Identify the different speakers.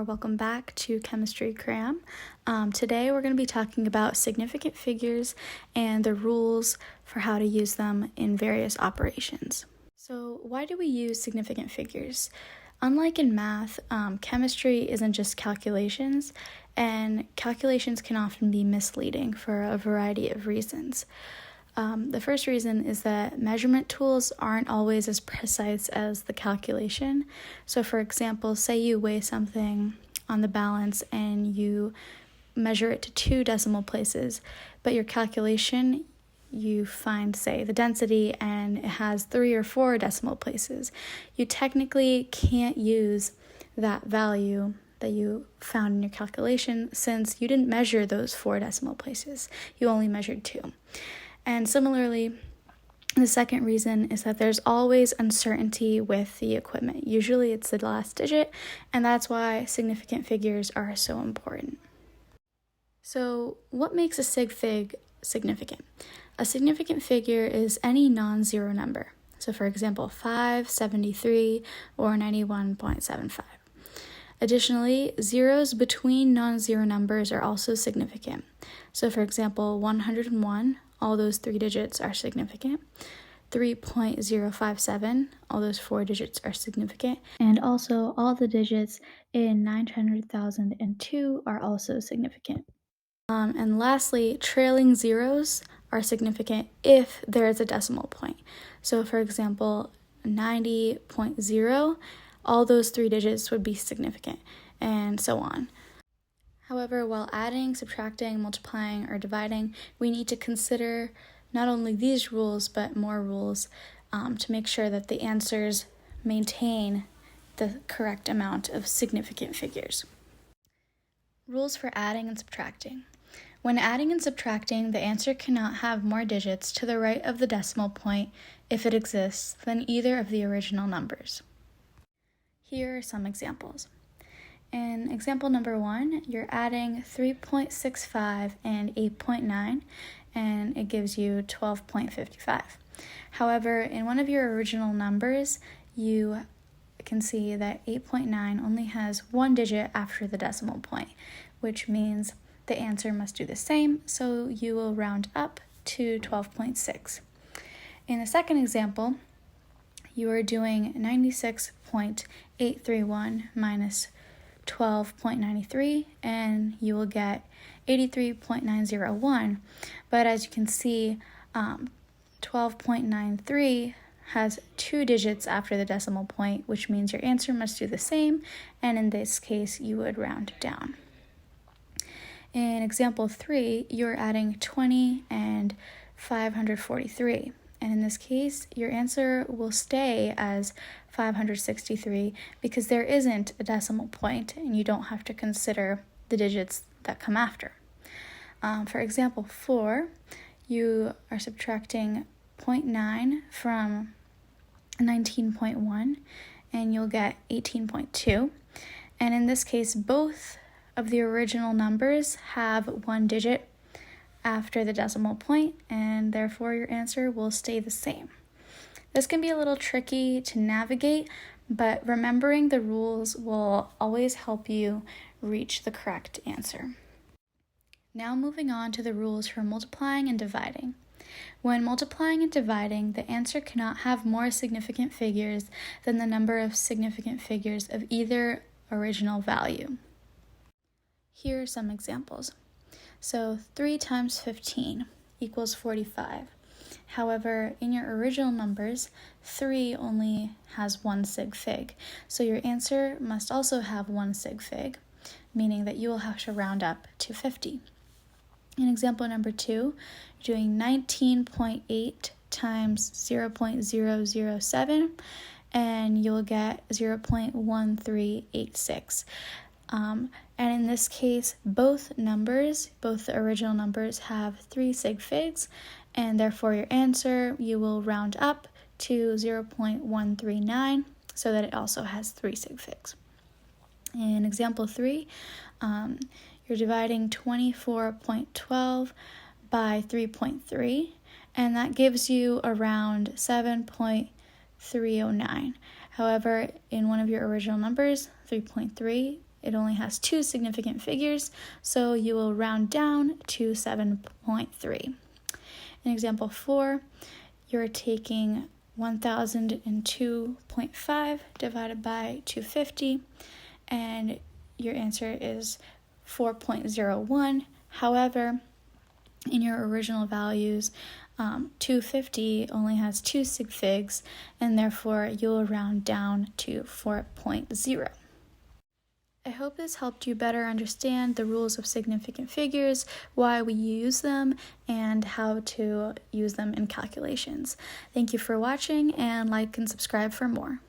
Speaker 1: or welcome back to Chemistry Cram. Today we're going to be talking about significant figures and the rules for how to use them in various operations. So why do we use significant figures? Unlike in math, chemistry isn't just calculations, and calculations can often be misleading for a variety of reasons. The first reason is that measurement tools aren't always as precise as the calculation. So for example, say you weigh something on the balance and you measure it to 2 decimal places, but your calculation, you find, say, the density and it has 3 or 4 decimal places. You technically can't use that value that you found in your calculation since you didn't measure those 4 decimal places. You only measured 2. And similarly, the second reason is that there's always uncertainty with the equipment. Usually it's the last digit, and that's why significant figures are so important. So what makes a sig-fig significant? A significant figure is any non-zero number. So for example, 5, 73, or 91.75. Additionally, zeros between non-zero numbers are also significant. So for example, 101, all those 3 digits are significant. 3.057, all those 4 digits are significant. And also all the digits in 900,002 are also significant. And lastly, trailing zeros are significant if there is a decimal point. So for example, 90.0, all those 3 digits would be significant, and so on. However, while adding, subtracting, multiplying, or dividing, we need to consider not only these rules, but more rules to make sure that the answers maintain the correct amount of significant figures. Rules for adding and subtracting. When adding and subtracting, the answer cannot have more digits to the right of the decimal point, if it exists, than either of the original numbers. Here are some examples. In example number 1, you're adding 3.65 and 8.9, and it gives you 12.55. However, in one of your original numbers, you can see that 8.9 only has 1 digit after the decimal point, which means the answer must do the same, so you will round up to 12.6. In the second example, you are doing 96.831 minus 12.93, and you will get 83.901. But as you can see, 12.93 has 2 digits after the decimal point, which means your answer must do the same, and in this case, you would round down. In example 3, you're adding 20 and 543. And in this case, your answer will stay as 563 because there isn't a decimal point and you don't have to consider the digits that come after. For example 4, you are subtracting 0.9 from 19.1 and you'll get 18.2. And in this case, both of the original numbers have 1 digit after the decimal point, and therefore your answer will stay the same. This can be a little tricky to navigate, but remembering the rules will always help you reach the correct answer. Now moving on to the rules for multiplying and dividing. When multiplying and dividing, the answer cannot have more significant figures than the number of significant figures of either original value. Here are some examples. So 3 times 15 equals 45. However, in your original numbers, 3 only has 1 sig-fig. So your answer must also have 1 sig-fig, meaning that you will have to round up to 50. In example number 2, you're doing 19.8 times 0.007, and you'll get 0.1386. And in this case, both the original numbers have 3 sig-figs, and therefore your answer, you will round up to 0.139 so that it also has 3 sig-figs. In example 3, you're dividing 24.12 by 3.3, and that gives you around 7.309. However, in one of your original numbers, 3.3, it only has 2 significant figures, so you will round down to 7.3. In example 4, you're taking 1002.5 divided by 250, and your answer is 4.01. However, in your original values, 250 only has 2 sig-figs, and therefore you'll round down to 4.0. I hope this helped you better understand the rules of significant figures, why we use them, and how to use them in calculations. Thank you for watching, and like and subscribe for more.